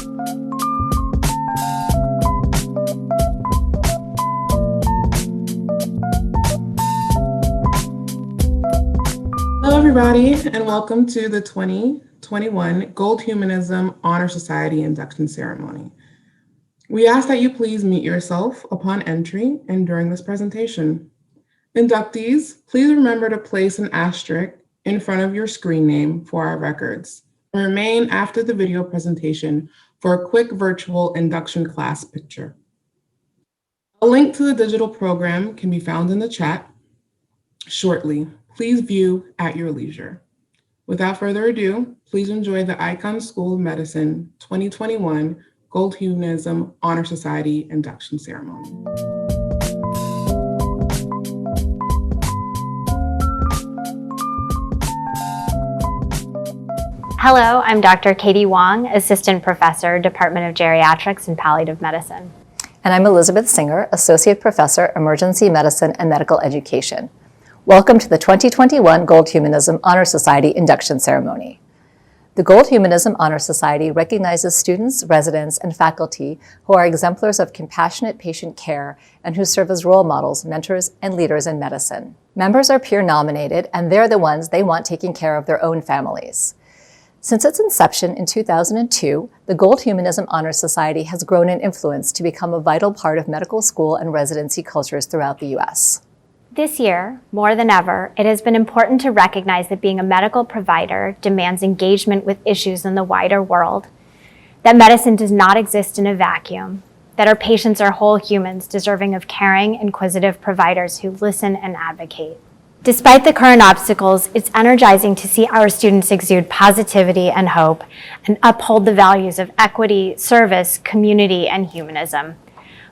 Hello, everybody, and welcome to the 2021 Gold Humanism Honor Society induction ceremony. We ask that you please mute yourself upon entry and during this presentation. Inductees, please remember to place an asterisk in front of your screen name for our records. Remain after the video presentation for a quick virtual induction class picture. A link to the digital program can be found in the chat shortly. Please view at your leisure. Without further ado, please enjoy the Icahn School of Medicine 2021 Gold Humanism Honor Society induction ceremony. Hello, I'm Dr. Katie Wong, Assistant Professor, Department of Geriatrics and Palliative Medicine. And I'm Elizabeth Singer, Associate Professor, Emergency Medicine and Medical Education. Welcome to the 2021 Gold Humanism Honor Society induction ceremony. The Gold Humanism Honor Society recognizes students, residents, and faculty who are exemplars of compassionate patient care and who serve as role models, mentors, and leaders in medicine. Members are peer nominated, and they're the ones they want taking care of their own families. Since its inception in 2002, the Gold Humanism Honor Society has grown in influence to become a vital part of medical school and residency cultures throughout the U.S. This year, more than ever, it has been important to recognize that being a medical provider demands engagement with issues in the wider world, that medicine does not exist in a vacuum, that our patients are whole humans deserving of caring, inquisitive providers who listen and advocate. Despite the current obstacles, it's energizing to see our students exude positivity and hope and uphold the values of equity, service, community, and humanism.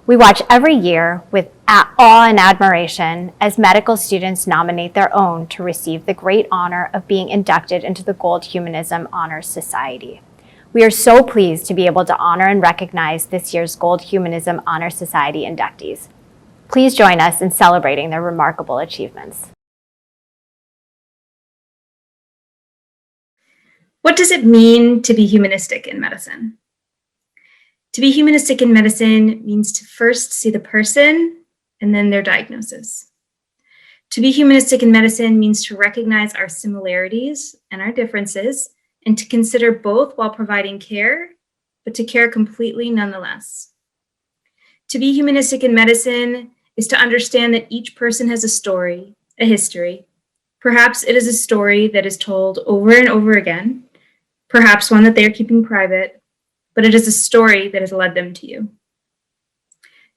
We watch every year with awe and admiration as medical students nominate their own to receive the great honor of being inducted into the Gold Humanism Honor Society. We are so pleased to be able to honor and recognize this year's Gold Humanism Honor Society inductees. Please join us in celebrating their remarkable achievements. What does it mean to be humanistic in medicine? To be humanistic in medicine means to first see the person and then their diagnosis. To be humanistic in medicine means to recognize our similarities and our differences and to consider both while providing care, but to care completely nonetheless. To be humanistic in medicine is to understand that each person has a story, a history. Perhaps it is a story that is told over and over again, perhaps one that they are keeping private, but it is a story that has led them to you.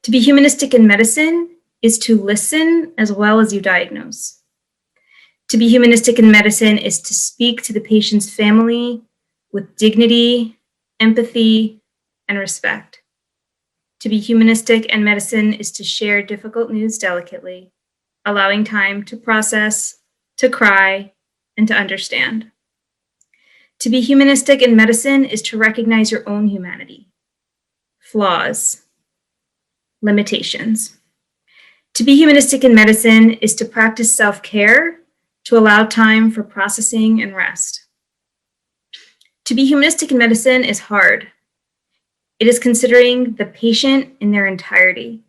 To be humanistic in medicine is to listen as well as you diagnose. To be humanistic in medicine is to speak to the patient's family with dignity, empathy, and respect. To be humanistic in medicine is to share difficult news delicately, allowing time to process, to cry, and to understand. To be humanistic in medicine is to recognize your own humanity, flaws, limitations. To be humanistic in medicine is to practice self-care, to allow time for processing and rest. To be humanistic in medicine is hard. It is considering the patient in their entirety.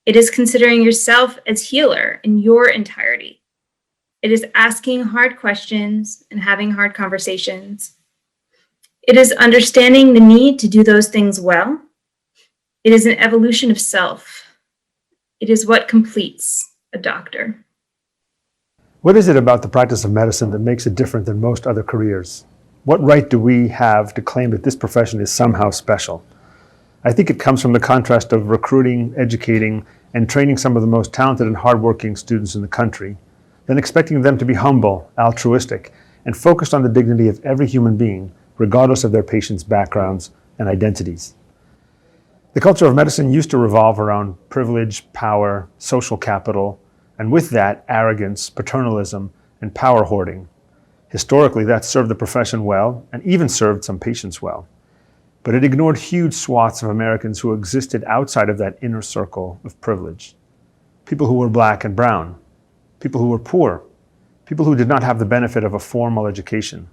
It is considering yourself as healer in your entirety. It is asking hard questions and having hard conversations. It is understanding the need to do those things well. It is an evolution of self. It is what completes a doctor. What is it about the practice of medicine that makes it different than most other careers? What right do we have to claim that this profession is somehow special? I think it comes from the contrast of recruiting, educating, and training some of the most talented and hardworking students in the country, then expecting them to be humble, altruistic, and focused on the dignity of every human being, regardless of their patients' backgrounds and identities. The culture of medicine used to revolve around privilege, power, social capital, and with that, arrogance, paternalism, and power hoarding. Historically, that served the profession well, and even served some patients well. But it ignored huge swaths of Americans who existed outside of that inner circle of privilege. People who were Black and brown, people who were poor, people who did not have the benefit of a formal education,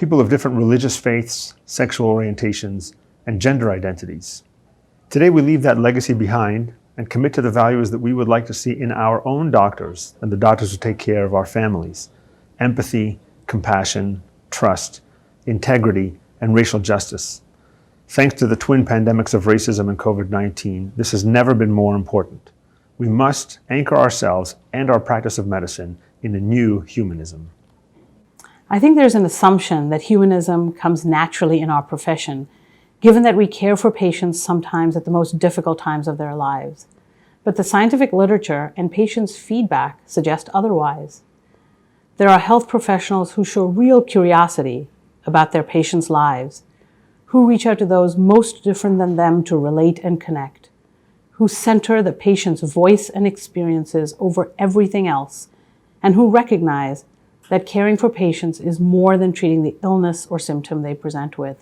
people of different religious faiths, sexual orientations, and gender identities. Today we leave that legacy behind and commit to the values that we would like to see in our own doctors and the doctors who take care of our families: empathy, compassion, trust, integrity, and racial justice. Thanks to the twin pandemics of racism and COVID-19, this has never been more important. We must anchor ourselves and our practice of medicine in a new humanism. I think there's an assumption that humanism comes naturally in our profession, given that we care for patients sometimes at the most difficult times of their lives. But the scientific literature and patients' feedback suggest otherwise. There are health professionals who show real curiosity about their patients' lives, who reach out to those most different than them to relate and connect, who center the patient's voice and experiences over everything else, and who recognize that caring for patients is more than treating the illness or symptom they present with.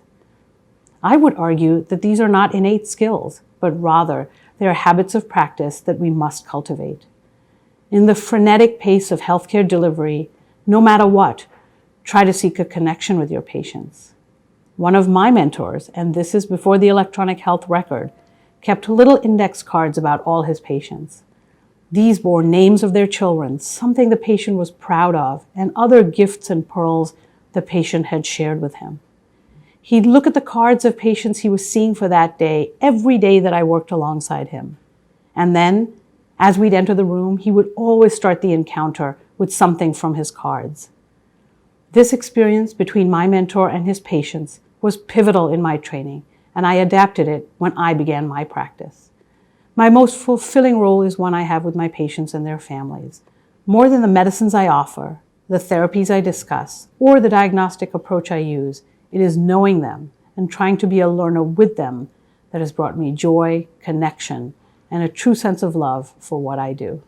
I would argue that these are not innate skills, but rather they are habits of practice that we must cultivate. In the frenetic pace of healthcare delivery, no matter what, try to seek a connection with your patients. One of my mentors, and this is before the electronic health record, kept little index cards about all his patients. These bore names of their children, something the patient was proud of, and other gifts and pearls the patient had shared with him. He'd look at the cards of patients he was seeing for that day, every day that I worked alongside him. And then, as we'd enter the room, he would always start the encounter with something from his cards. This experience between my mentor and his patients was pivotal in my training, and I adapted it when I began my practice. My most fulfilling role is one I have with my patients and their families. More than the medicines I offer, the therapies I discuss, or the diagnostic approach I use, it is knowing them and trying to be a learner with them that has brought me joy, connection, and a true sense of love for what I do.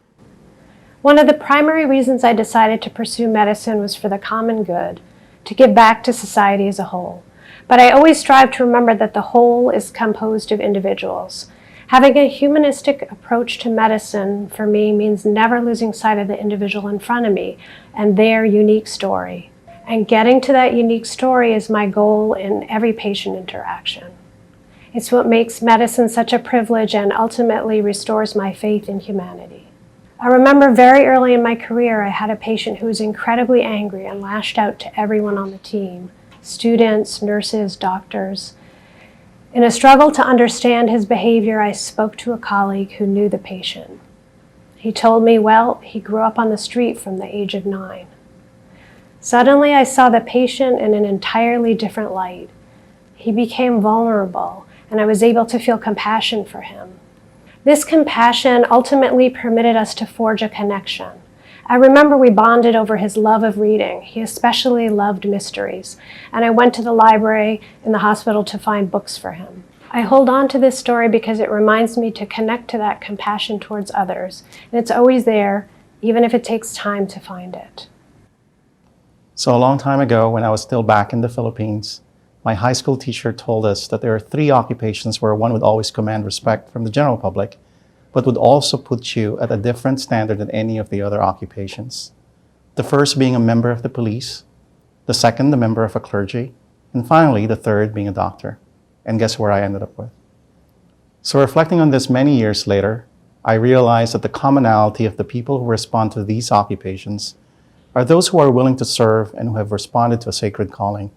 One of the primary reasons I decided to pursue medicine was for the common good, to give back to society as a whole. But I always strive to remember that the whole is composed of individuals. Having a humanistic approach to medicine for me means never losing sight of the individual in front of me and their unique story. And getting to that unique story is my goal in every patient interaction. It's what makes medicine such a privilege and ultimately restores my faith in humanity. I remember very early in my career, I had a patient who was incredibly angry and lashed out to everyone on the team, students, nurses, doctors. In a struggle to understand his behavior, I spoke to a colleague who knew the patient. He told me, well, he grew up on the street from the age of 9. Suddenly, I saw the patient in an entirely different light. He became vulnerable, and I was able to feel compassion for him. This compassion ultimately permitted us to forge a connection. I remember we bonded over his love of reading. He especially loved mysteries, and I went to the library in the hospital to find books for him. I hold on to this story because it reminds me to connect to that compassion towards others, and it's always there, even if it takes time to find it. So a long time ago, when I was still back in the Philippines, my high school teacher told us that there are 3 occupations where one would always command respect from the general public, but would also put you at a different standard than any of the other occupations. The first being a member of the police, the second, a member of a clergy, and finally, the third being a doctor. And guess where I ended up with? So reflecting on this many years later, I realized that the commonality of the people who respond to these occupations are those who are willing to serve and who have responded to a sacred calling.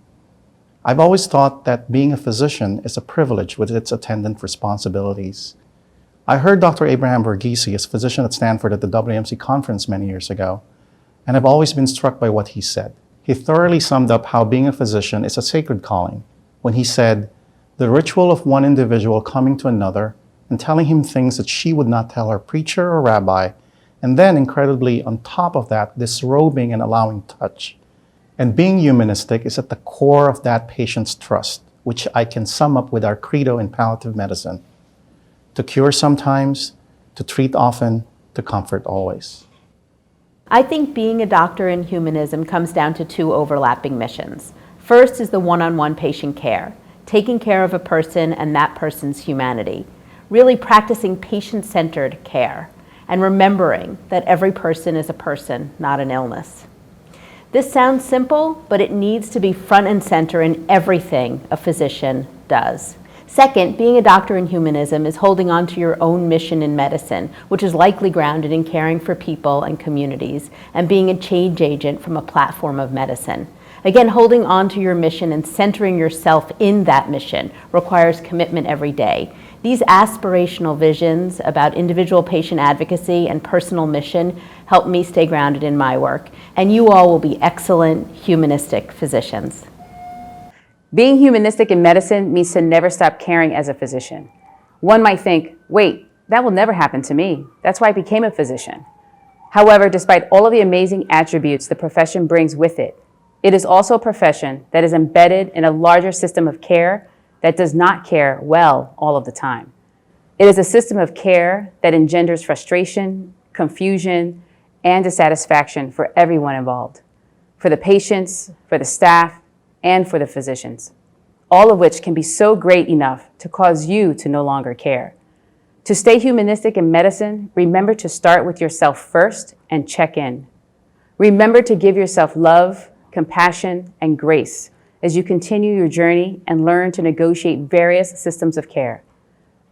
I've always thought that being a physician is a privilege with its attendant responsibilities. I heard Dr. Abraham Verghese, a physician at Stanford, at the WMC conference many years ago, and I've always been struck by what he said. He thoroughly summed up how being a physician is a sacred calling when he said, "The ritual of one individual coming to another and telling him things that she would not tell her preacher or rabbi, and then incredibly on top of that, disrobing and allowing touch. And being humanistic is at the core of that patient's trust, which I can sum up with our credo in palliative medicine. To cure sometimes, to treat often, to comfort always." I think being a doctor in humanism comes down to 2 overlapping missions. First is the one-on-one patient care, taking care of a person and that person's humanity, really practicing patient-centered care, and remembering that every person is a person, not an illness. This sounds simple, but it needs to be front and center in everything a physician does. Second, being a doctor in humanism is holding on to your own mission in medicine, which is likely grounded in caring for people and communities, and being a change agent from a platform of medicine. Again, holding on to your mission and centering yourself in that mission requires commitment every day. These aspirational visions about individual patient advocacy and personal mission help me stay grounded in my work, and you all will be excellent humanistic physicians. Being humanistic in medicine means to never stop caring as a physician. One might think, wait, that will never happen to me. That's why I became a physician. However, despite all of the amazing attributes the profession brings with it, it is also a profession that is embedded in a larger system of care that does not care well all of the time. It is a system of care that engenders frustration, confusion, and dissatisfaction for everyone involved, for the patients, for the staff, and for the physicians, all of which can be so great enough to cause you to no longer care. To stay humanistic in medicine, remember to start with yourself first and check in. Remember to give yourself love, compassion, and grace as you continue your journey and learn to negotiate various systems of care.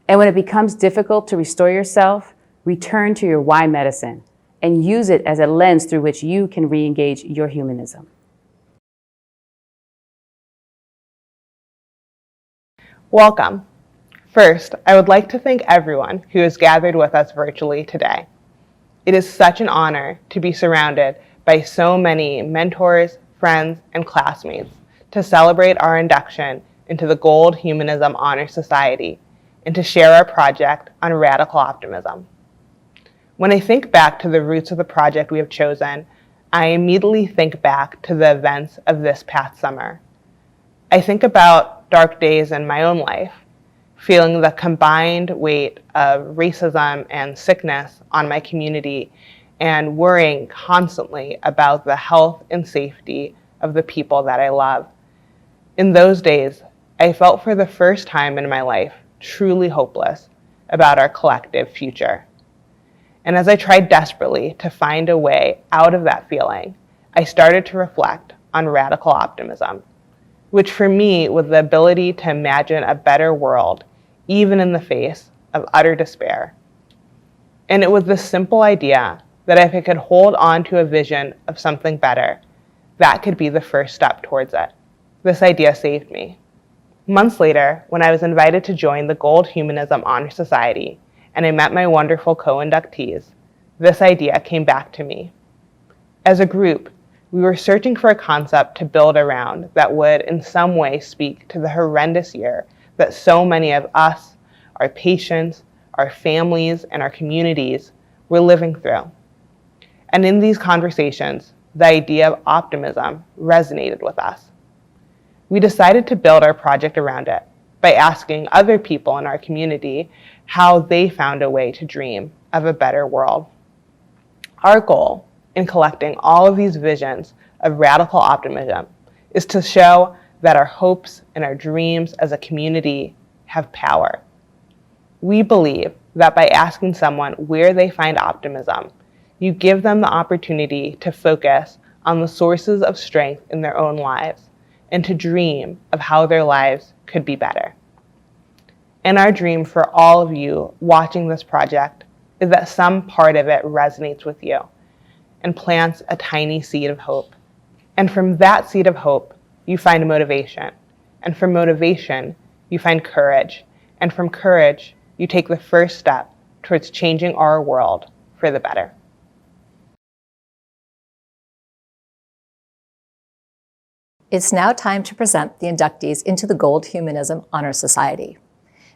And when it becomes difficult to restore yourself, return to your why medicine and use it as a lens through which you can re-engage your humanism. Welcome. First, I would like to thank everyone who has gathered with us virtually today. It is such an honor to be surrounded by so many mentors, friends, and classmates to celebrate our induction into the Gold Humanism Honor Society and to share our project on radical optimism. When I think back to the roots of the project we have chosen, I immediately think back to the events of this past summer. I think about dark days in my own life, feeling the combined weight of racism and sickness on my community and worrying constantly about the health and safety of the people that I love. In those days, I felt for the first time in my life truly hopeless about our collective future. And as I tried desperately to find a way out of that feeling, I started to reflect on radical optimism, which for me was the ability to imagine a better world, even in the face of utter despair. And it was this simple idea that if I could hold on to a vision of something better, that could be the first step towards it. This idea saved me. Months later, when I was invited to join the Gold Humanism Honor Society, and I met my wonderful co-inductees, this idea came back to me. As a group, we were searching for a concept to build around that would in some way speak to the horrendous year that so many of us, our patients, our families, and our communities were living through. And in these conversations, the idea of optimism resonated with us. We decided to build our project around it by asking other people in our community how they found a way to dream of a better world. Our goal in collecting all of these visions of radical optimism is to show that our hopes and our dreams as a community have power. We believe that by asking someone where they find optimism, you give them the opportunity to focus on the sources of strength in their own lives and to dream of how their lives could be better. And our dream for all of you watching this project is that some part of it resonates with you and plants a tiny seed of hope. And from that seed of hope, you find motivation. And from motivation, you find courage. And from courage, you take the first step towards changing our world for the better. It's now time to present the inductees into the Gold Humanism Honor Society.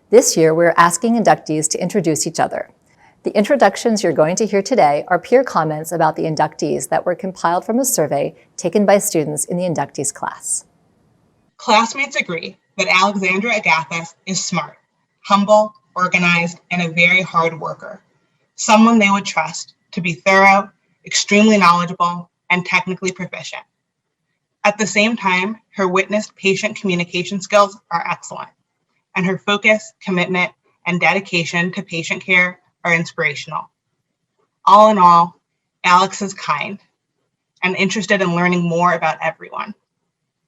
This year, we're asking inductees to introduce each other. The introductions you're going to hear today are peer comments about the inductees that were compiled from a survey taken by students in the inductees class. Classmates agree that Alexandra Agathis is smart, humble, organized, and a very hard worker, someone they would trust to be thorough, extremely knowledgeable, and technically proficient. At the same time, her witnessed patient communication skills are excellent, and her focus, commitment, and dedication to patient care are inspirational. All in all, Alex is kind, and interested in learning more about everyone.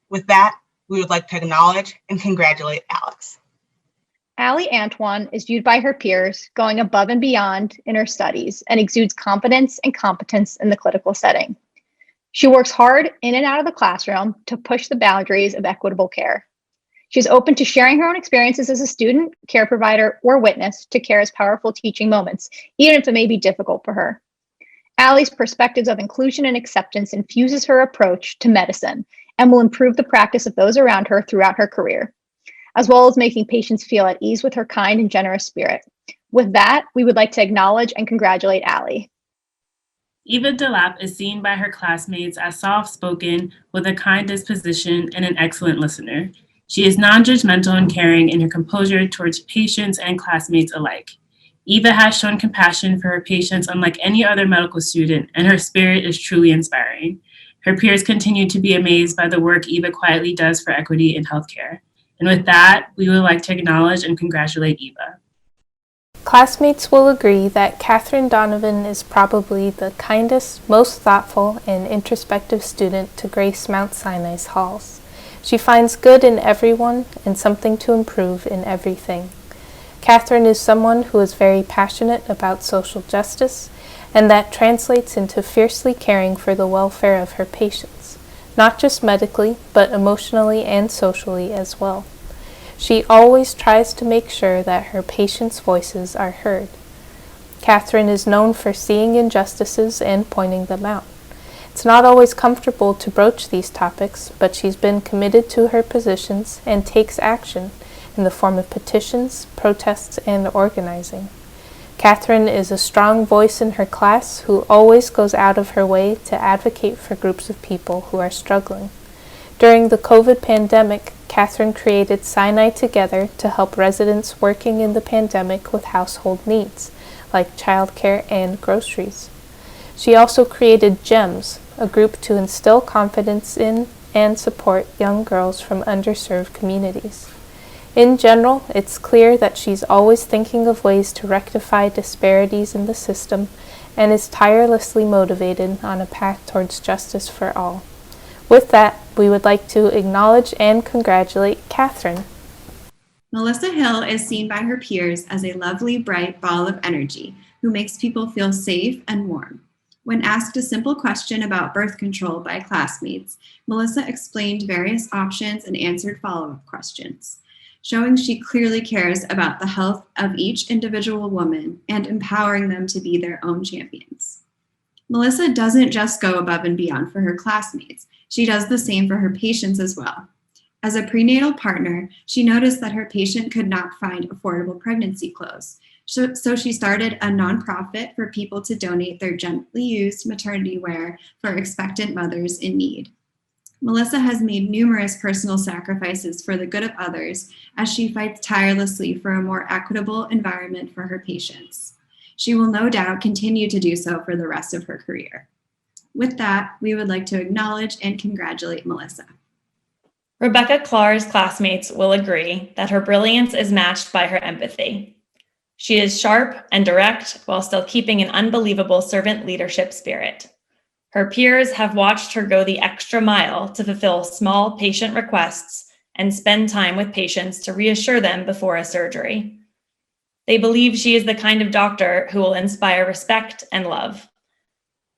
With that, we would like to acknowledge and congratulate Alex. Allie Antoine is viewed by her peers going above and beyond in her studies and exudes confidence and competence in the clinical setting. She works hard in and out of the classroom to push the boundaries of equitable care. She's open to sharing her own experiences as a student, care provider, or witness to care's powerful teaching moments, even if it may be difficult for her. Allie's perspectives of inclusion and acceptance infuses her approach to medicine and will improve the practice of those around her throughout her career, as well as making patients feel at ease with her kind and generous spirit. With that, we would like to acknowledge and congratulate Allie. Eva Delap is seen by her classmates as soft-spoken, with a kind disposition and an excellent listener. She is non-judgmental and caring in her composure towards patients and classmates alike. Eva has shown compassion for her patients unlike any other medical student, and her spirit is truly inspiring. Her peers continue to be amazed by the work Eva quietly does for equity in healthcare. And with that, we would like to acknowledge and congratulate Eva. Classmates will agree that Catherine Donovan is probably the kindest, most thoughtful, and introspective student to grace Mount Sinai's halls. She finds good in everyone and something to improve in everything. Catherine is someone who is very passionate about social justice, and that translates into fiercely caring for the welfare of her patients, not just medically, but emotionally and socially as well. She always tries to make sure that her patients' voices are heard. Catherine is known for seeing injustices and pointing them out. It's not always comfortable to broach these topics, but she's been committed to her positions and takes action in the form of petitions, protests, and organizing. Catherine is a strong voice in her class who always goes out of her way to advocate for groups of people who are struggling. During the COVID pandemic, Catherine created Sinai Together to help residents working in the pandemic with household needs, like childcare and groceries. She also created GEMS, a group to instill confidence in and support young girls from underserved communities. In general, it's clear that she's always thinking of ways to rectify disparities in the system and is tirelessly motivated on a path towards justice for all. With that, we would like to acknowledge and congratulate Catherine. Melissa Hill is seen by her peers as a lovely, bright ball of energy who makes people feel safe and warm. When asked a simple question about birth control by classmates, Melissa explained various options and answered follow-up questions, showing she clearly cares about the health of each individual woman and empowering them to be their own champions. Melissa doesn't just go above and beyond for her classmates. She does the same for her patients as well. As a prenatal partner, she noticed that her patient could not find affordable pregnancy clothes. So she started a nonprofit for people to donate their gently used maternity wear for expectant mothers in need. Melissa has made numerous personal sacrifices for the good of others as she fights tirelessly for a more equitable environment for her patients. She will no doubt continue to do so for the rest of her career. With that, we would like to acknowledge and congratulate Melissa. Rebecca Clar's classmates will agree that her brilliance is matched by her empathy. She is sharp and direct while still keeping an unbelievable servant leadership spirit. Her peers have watched her go the extra mile to fulfill small patient requests and spend time with patients to reassure them before a surgery. They believe she is the kind of doctor who will inspire respect and love.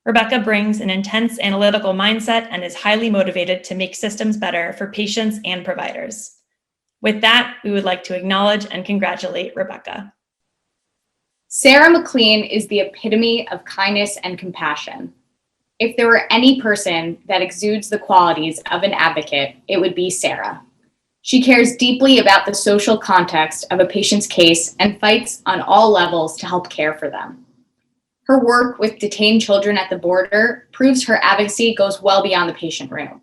Rebecca brings an intense analytical mindset and is highly motivated to make systems better for patients and providers. With that, we would like to acknowledge and congratulate Rebecca. Sarah McLean is the epitome of kindness and compassion. If there were any person that exudes the qualities of an advocate, it would be Sarah. She cares deeply about the social context of a patient's case and fights on all levels to help care for them. Her work with detained children at the border proves her advocacy goes well beyond the patient room.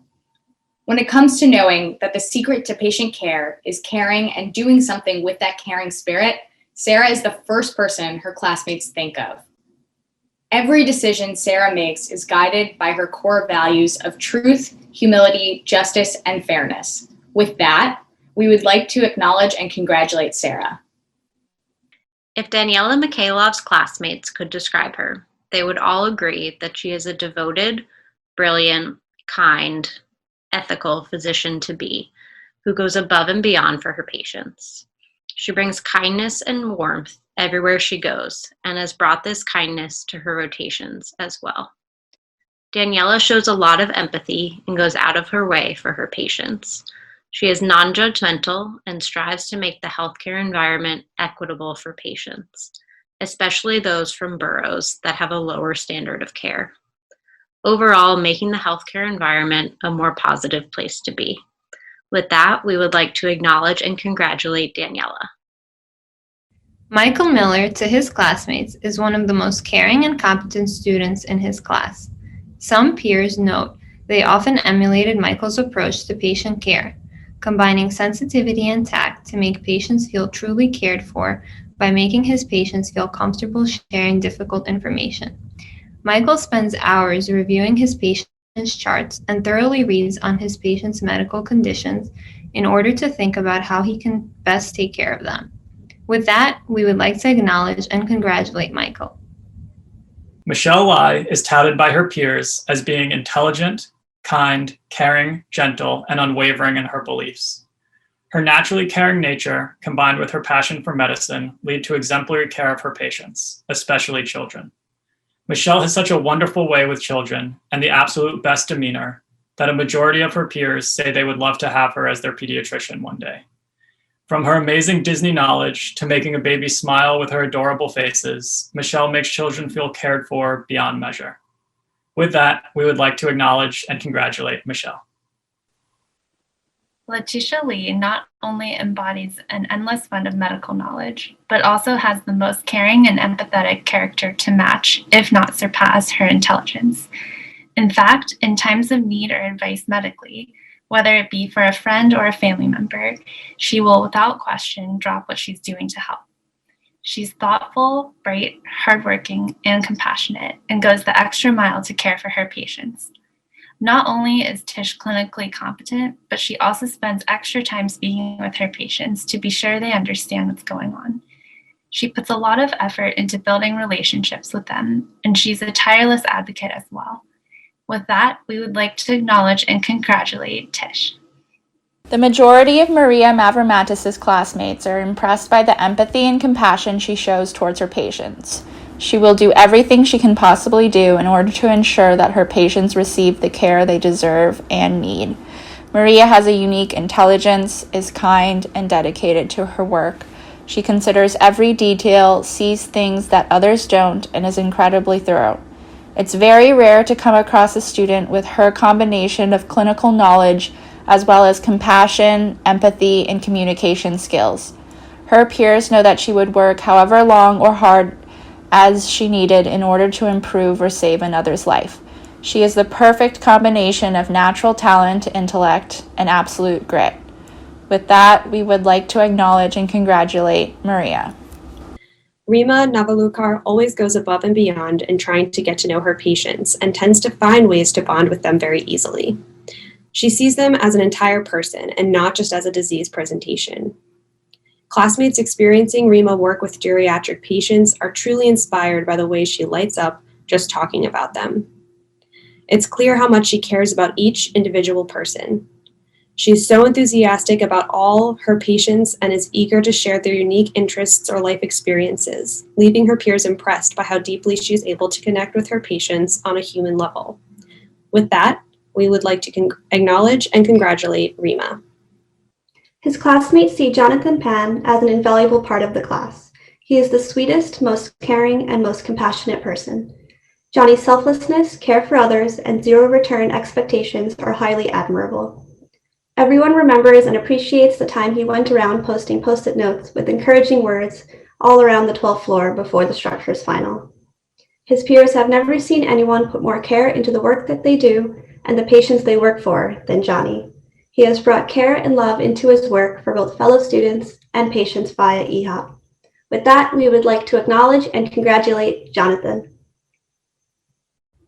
When it comes to knowing that the secret to patient care is caring and doing something with that caring spirit, Sarah is the first person her classmates think of. Every decision Sarah makes is guided by her core values of truth, humility, justice, and fairness. With that, we would like to acknowledge and congratulate Sarah. If Daniela Mikhailov's classmates could describe her, they would all agree that she is a devoted, brilliant, kind, ethical physician to be, who goes above and beyond for her patients. She brings kindness and warmth everywhere she goes, and has brought this kindness to her rotations as well. Daniela shows a lot of empathy and goes out of her way for her patients. She is non-judgmental and strives to make the healthcare environment equitable for patients, especially those from boroughs that have a lower standard of care. Overall, making the healthcare environment a more positive place to be. With that, we would like to acknowledge and congratulate Daniela. Michael Miller, to his classmates, is one of the most caring and competent students in his class. Some peers note they often emulated Michael's approach to patient care, combining sensitivity and tact to make patients feel truly cared for by making his patients feel comfortable sharing difficult information. Michael spends hours reviewing his patients' charts and thoroughly reads on his patients' medical conditions in order to think about how he can best take care of them. With that, we would like to acknowledge and congratulate Michael. Michelle Y is touted by her peers as being intelligent, kind, caring, gentle, and unwavering in her beliefs. Her naturally caring nature, combined with her passion for medicine, lead to exemplary care of her patients, especially children. Michelle has such a wonderful way with children and the absolute best demeanor that a majority of her peers say they would love to have her as their pediatrician one day. From her amazing Disney knowledge to making a baby smile with her adorable faces, Michelle makes children feel cared for beyond measure. With that, we would like to acknowledge and congratulate Michelle. Letitia Lee not only embodies an endless fund of medical knowledge, but also has the most caring and empathetic character to match, if not surpass, her intelligence. In fact, in times of need or advice medically, whether it be for a friend or a family member, she will without question drop what she's doing to help. She's thoughtful, bright, hardworking, and compassionate, and goes the extra mile to care for her patients. Not only is Tish clinically competent, but she also spends extra time speaking with her patients to be sure they understand what's going on. She puts a lot of effort into building relationships with them, and she's a tireless advocate as well. With that, we would like to acknowledge and congratulate Tish. The majority of Maria Mavromatis' classmates are impressed by the empathy and compassion she shows towards her patients. She will do everything she can possibly do in order to ensure that her patients receive the care they deserve and need. Maria has a unique intelligence, is kind, and dedicated to her work. She considers every detail, sees things that others don't, and is incredibly thorough. It's very rare to come across a student with her combination of clinical knowledge as well as compassion, empathy, and communication skills. Her peers know that she would work however long or hard as she needed in order to improve or save another's life. She is the perfect combination of natural talent, intellect, and absolute grit. With that, we would like to acknowledge and congratulate Maria. Rima Navalukar always goes above and beyond in trying to get to know her patients and tends to find ways to bond with them very easily. She sees them as an entire person and not just as a disease presentation. Classmates experiencing Rima work with geriatric patients are truly inspired by the way she lights up just talking about them. It's clear how much she cares about each individual person. She's so enthusiastic about all her patients and is eager to share their unique interests or life experiences, leaving her peers impressed by how deeply she's able to connect with her patients on a human level. With that, we would like to acknowledge and congratulate Rima. His classmates see Jonathan Pan as an invaluable part of the class. He is the sweetest, most caring, and most compassionate person. Johnny's selflessness, care for others, and zero return expectations are highly admirable. Everyone remembers and appreciates the time he went around posting post-it notes with encouraging words all around the 12th floor before the structure's final. His peers have never seen anyone put more care into the work that they do and the patients they work for than Johnny. He has brought care and love into his work for both fellow students and patients via EHOP. With that, we would like to acknowledge and congratulate Jonathan.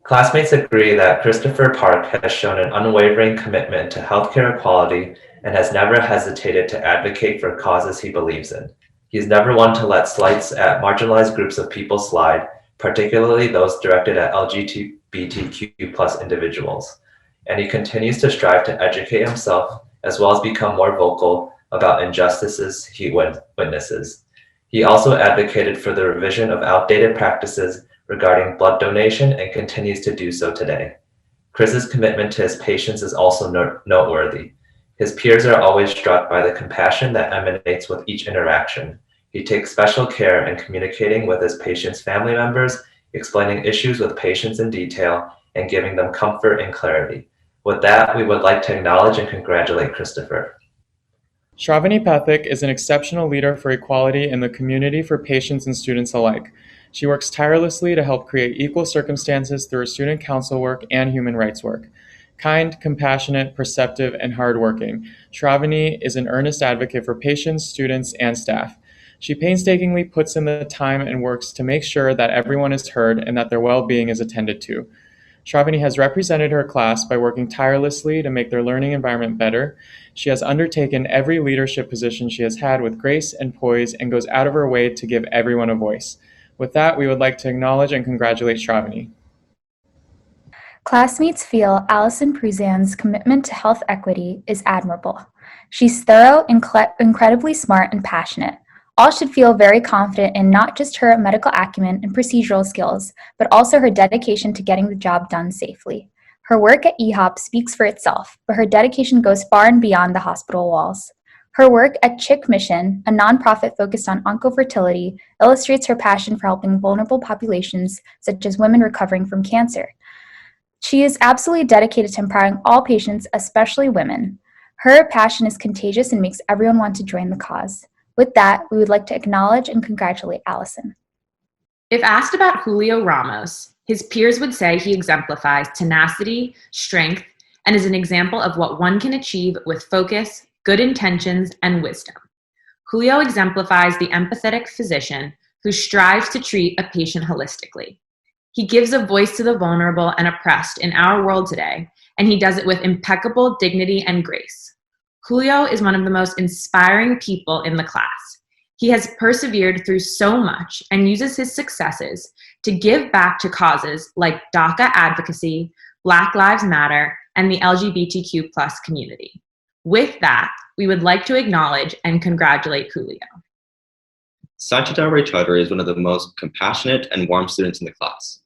Classmates agree that Christopher Park has shown an unwavering commitment to healthcare equality and has never hesitated to advocate for causes he believes in. He is never one to let slights at marginalized groups of people slide, particularly those directed at LGBTQ+ individuals. And he continues to strive to educate himself as well as become more vocal about injustices he witnesses. He also advocated for the revision of outdated practices regarding blood donation and continues to do so today. Chris's commitment to his patients is also noteworthy. His peers are always struck by the compassion that emanates with each interaction. He takes special care in communicating with his patients' family members, explaining issues with patients in detail, and giving them comfort and clarity. With that, we would like to acknowledge and congratulate Christopher. Shravani Pathak is an exceptional leader for equality in the community for patients and students alike. She works tirelessly to help create equal circumstances through her student council work and human rights work. Kind, compassionate, perceptive, and hardworking, Shravani is an earnest advocate for patients, students, and staff. She painstakingly puts in the time and works to make sure that everyone is heard and that their well-being is attended to. Shravani has represented her class by working tirelessly to make their learning environment better. She has undertaken every leadership position she has had with grace and poise and goes out of her way to give everyone a voice. With that, we would like to acknowledge and congratulate Shravani. Classmates feel Allison Pruzan's commitment to health equity is admirable. She's thorough, incredibly smart, and passionate. All should feel very confident in not just her medical acumen and procedural skills, but also her dedication to getting the job done safely. Her work at EHOP speaks for itself, but her dedication goes far and beyond the hospital walls. Her work at Chick Mission, a nonprofit focused on oncofertility, illustrates her passion for helping vulnerable populations, such as women recovering from cancer. She is absolutely dedicated to empowering all patients, especially women. Her passion is contagious and makes everyone want to join the cause. With that, we would like to acknowledge and congratulate Allison. If asked about Julio Ramos, his peers would say he exemplifies tenacity, strength, and is an example of what one can achieve with focus, good intentions, and wisdom. Julio exemplifies the empathetic physician who strives to treat a patient holistically. He gives a voice to the vulnerable and oppressed in our world today, and he does it with impeccable dignity and grace. Julio is one of the most inspiring people in the class. He has persevered through so much and uses his successes to give back to causes like DACA advocacy, Black Lives Matter, and the LGBTQ+ community. With that, we would like to acknowledge and congratulate Julio. Sanchita Ray Chaudhary is one of the most compassionate and warm students in the class.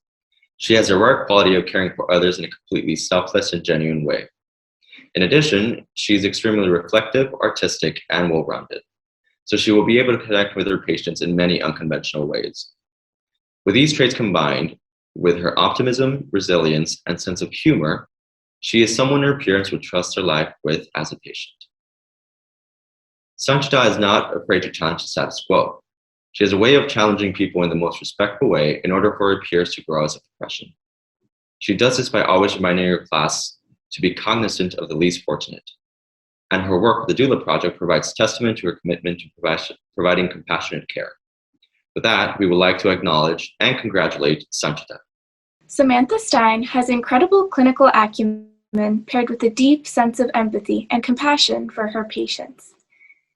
She has a rare quality of caring for others in a completely selfless and genuine way. In addition, she's extremely reflective, artistic, and well-rounded, so she will be able to connect with her patients in many unconventional ways. With these traits combined with her optimism, resilience, and sense of humor, she is someone her parents would trust their life with as a patient. Sanchita is not afraid to challenge the status quo. She has a way of challenging people in the most respectful way in order for her peers to grow as a profession. She does this by always reminding her class to be cognizant of the least fortunate. And her work with the Doula Project provides testament to her commitment to providing compassionate care. With that, we would like to acknowledge and congratulate Sanchita. Samantha Stein has incredible clinical acumen paired with a deep sense of empathy and compassion for her patients.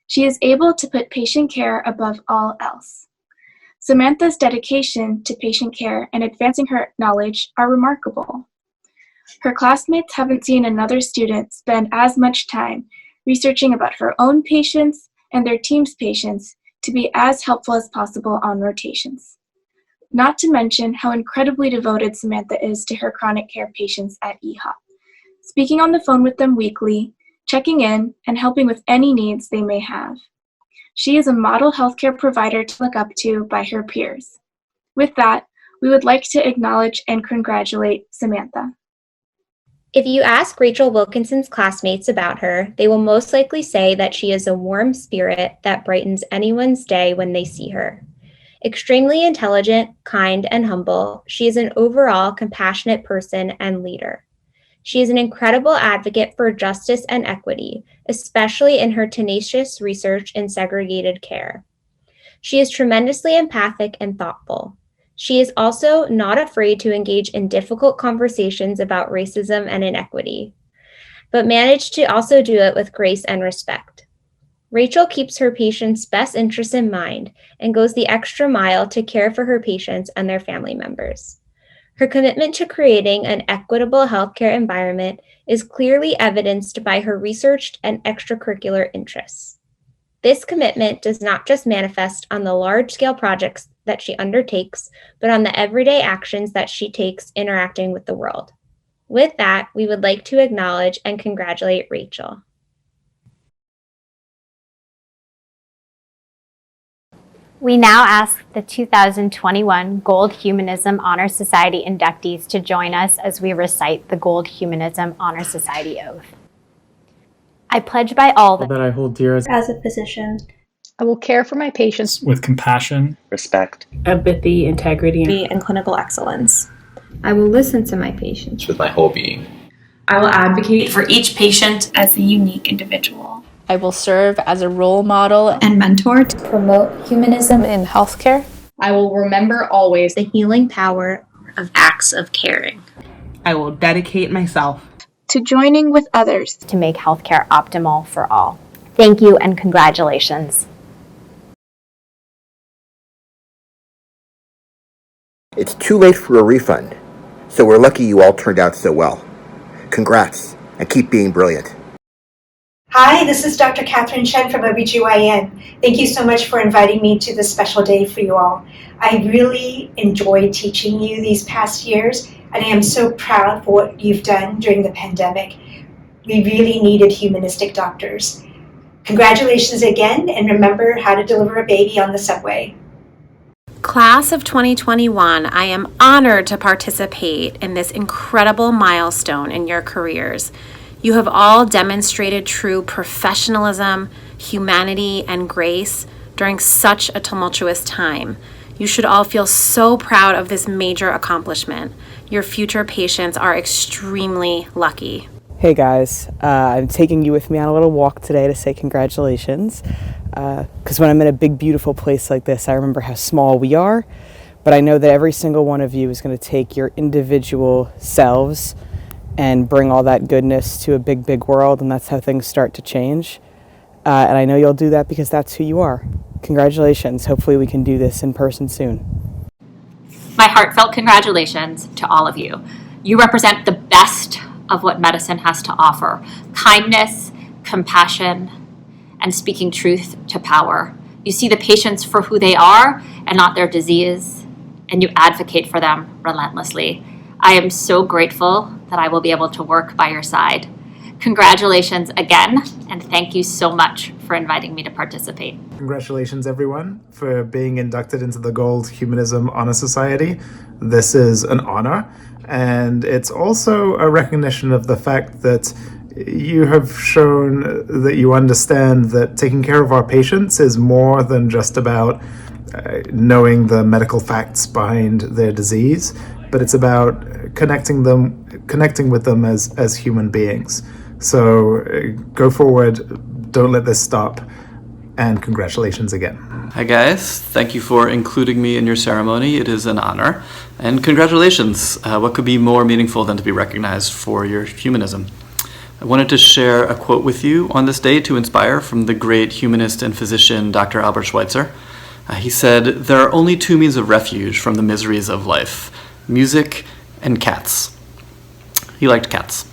She is able to put patient care above all else. Samantha's dedication to patient care and advancing her knowledge are remarkable. Her classmates haven't seen another student spend as much time researching about her own patients and their team's patients to be as helpful as possible on rotations. Not to mention how incredibly devoted Samantha is to her chronic care patients at EHOP, speaking on the phone with them weekly, checking in, and helping with any needs they may have. She is a model healthcare provider to look up to by her peers. With that, we would like to acknowledge and congratulate Samantha. If you ask Rachel Wilkinson's classmates about her, they will most likely say that she is a warm spirit that brightens anyone's day when they see her. Extremely intelligent, kind, and humble, she is an overall compassionate person and leader. She is an incredible advocate for justice and equity, especially in her tenacious research in segregated care. She is tremendously empathic and thoughtful. She is also not afraid to engage in difficult conversations about racism and inequity, but managed to also do it with grace and respect. Rachel keeps her patients' best interests in mind and goes the extra mile to care for her patients and their family members. Her commitment to creating an equitable healthcare environment is clearly evidenced by her research and extracurricular interests. This commitment does not just manifest on the large-scale projects that she undertakes, but on the everyday actions that she takes interacting with the world. With that, we would like to acknowledge and congratulate Rachel. We now ask the 2021 Gold Humanism Honor Society inductees to join us as we recite the Gold Humanism Honor Society oath. I pledge by all that I hold dear as a physician. I will care for my patients with compassion, respect, empathy, integrity, and clinical excellence. I will listen to my patients with my whole being. I will advocate for each patient as a unique individual. I will serve as a role model and mentor to promote humanism in healthcare. I will remember always the healing power of acts of caring. I will dedicate myself to joining with others to make healthcare optimal for all. Thank you and congratulations. It's too late for a refund, so we're lucky you all turned out so well. Congrats, and keep being brilliant. Hi, this is Dr. Catherine Chen from OBGYN. Thank you so much for inviting me to this special day for you all. I really enjoyed teaching you these past years, and I am so proud for what you've done during the pandemic. We really needed humanistic doctors. Congratulations again, and remember how to deliver a baby on the subway. Class of 2021, I am honored to participate in this incredible milestone in your careers. You have all demonstrated true professionalism, humanity, and grace during such a tumultuous time. You should all feel so proud of this major accomplishment. Your future patients are extremely lucky. Hey guys, I'm taking you with me on a little walk today to say congratulations. Because when I'm in a big, beautiful place like this, I remember how small we are, but I know that every single one of you is going to take your individual selves and bring all that goodness to a big, big world, and that's how things start to change. And I know you'll do that because that's who you are. Congratulations. Hopefully we can do this in person soon. My heartfelt congratulations to all of you. You represent the best of what medicine has to offer: kindness, compassion, and speaking truth to power. You see the patients for who they are and not their disease, and you advocate for them relentlessly. I am so grateful that I will be able to work by your side. Congratulations again, and thank you so much for inviting me to participate. Congratulations, everyone, for being inducted into the Gold Humanism Honor Society. This is an honor, and it's also a recognition of the fact that you have shown that you understand that taking care of our patients is more than just about knowing the medical facts behind their disease, but it's about connecting with them as human beings. So go forward, don't let this stop, and congratulations again. Hi guys, thank you for including me in your ceremony. It is an honor, and congratulations. What could be more meaningful than to be recognized for your humanism? I wanted to share a quote with you on this day to inspire from the great humanist and physician Dr. Albert Schweitzer. He said, "There are only two means of refuge from the miseries of life: music and cats." He liked cats.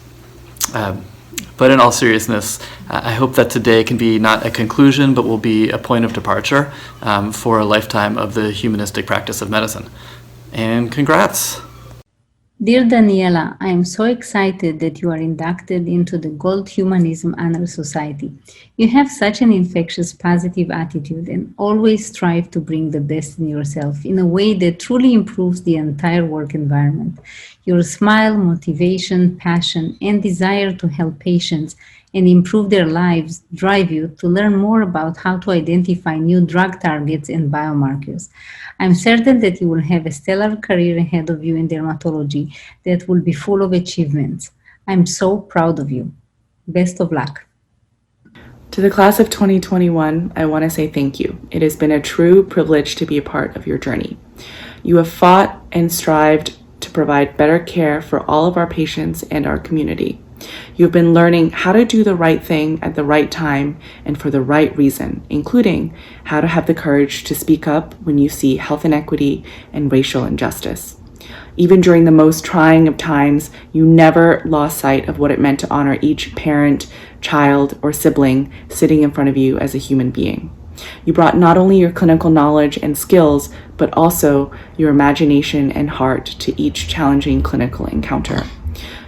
But in all seriousness, I hope that today can be not a conclusion, but will be a point of departure for a lifetime of the humanistic practice of medicine. And congrats! Dear Daniela, I am so excited that you are inducted into the Gold Humanism Honor Society. You have such an infectious positive attitude and always strive to bring the best in yourself in a way that truly improves the entire work environment. Your smile, motivation, passion, and desire to help patients and improve their lives drive you to learn more about how to identify new drug targets and biomarkers. I'm certain that you will have a stellar career ahead of you in dermatology that will be full of achievements. I'm so proud of you. Best of luck. To the class of 2021, I want to say thank you. It has been a true privilege to be a part of your journey. You have fought and strived to provide better care for all of our patients and our community. You've been learning how to do the right thing at the right time and for the right reason, including how to have the courage to speak up when you see health inequity and racial injustice. Even during the most trying of times, you never lost sight of what it meant to honor each parent, child, or sibling sitting in front of you as a human being. You brought not only your clinical knowledge and skills, but also your imagination and heart to each challenging clinical encounter.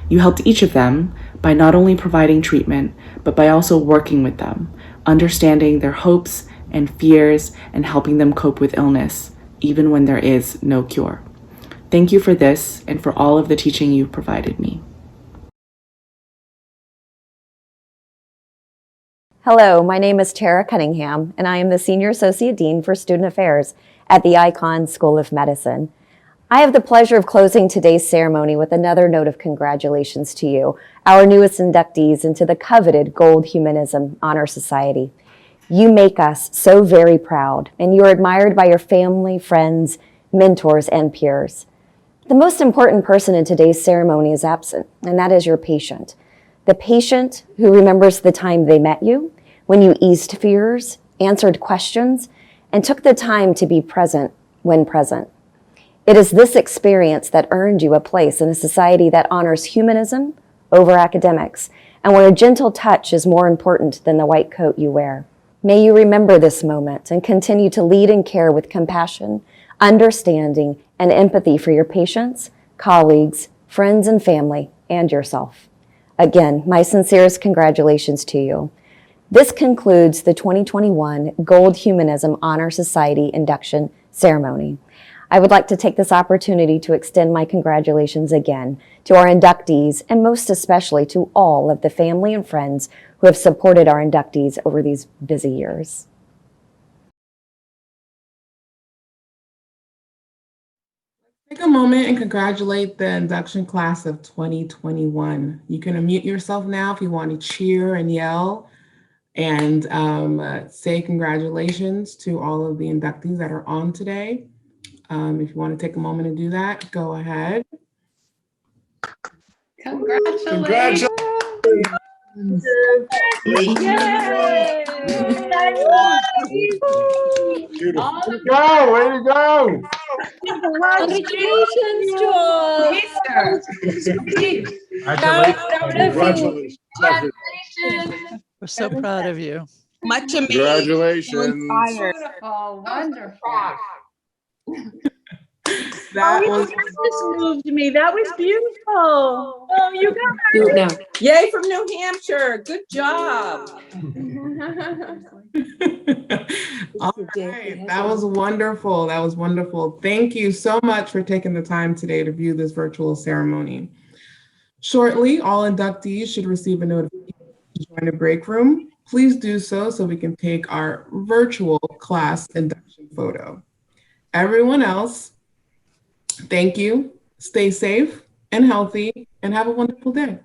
You helped each of them by not only providing treatment, but by also working with them, understanding their hopes and fears and helping them cope with illness, even when there is no cure. Thank you for this and for all of the teaching you've provided me. Hello, my name is Tara Cunningham, and I am the Senior Associate Dean for Student Affairs at the Icahn School of Medicine. I have the pleasure of closing today's ceremony with another note of congratulations to you, our newest inductees into the coveted Gold Humanism Honor Society. You make us so very proud, and you are admired by your family, friends, mentors, and peers. The most important person in today's ceremony is absent, and that is your patient. The patient who remembers the time they met you, when you eased fears, answered questions, and took the time to be present when present. It is this experience that earned you a place in a society that honors humanism over academics, and where a gentle touch is more important than the white coat you wear. May you remember this moment and continue to lead and care with compassion, understanding, and empathy for your patients, colleagues, friends, and family, and yourself. Again, my sincerest congratulations to you. This concludes the 2021 Gold Humanism Honor Society induction ceremony. I would like to take this opportunity to extend my congratulations again to our inductees, and most especially to all of the family and friends who have supported our inductees over these busy years. Take a moment and congratulate the induction class of 2021. You can unmute yourself now if you want to cheer and yell and say congratulations to all of the inductees that are on today. If you want to take a moment and do that, go ahead. Congratulations. Yay! Beautiful. Way to go! Way to go! Congratulations to all. Congratulations. We're so proud of you. Much amazed. Congratulations. Oh, wonderful. That was just moved me. That was beautiful. Oh, you guys. Do it now. Yay from New Hampshire. Good job. All right, that was wonderful. That was wonderful. Thank you so much for taking the time today to view this virtual ceremony. Shortly, all inductees should receive a notification to join the break room. Please do so we can take our virtual class induction photo. Everyone else, thank you. Stay safe and healthy and have a wonderful day.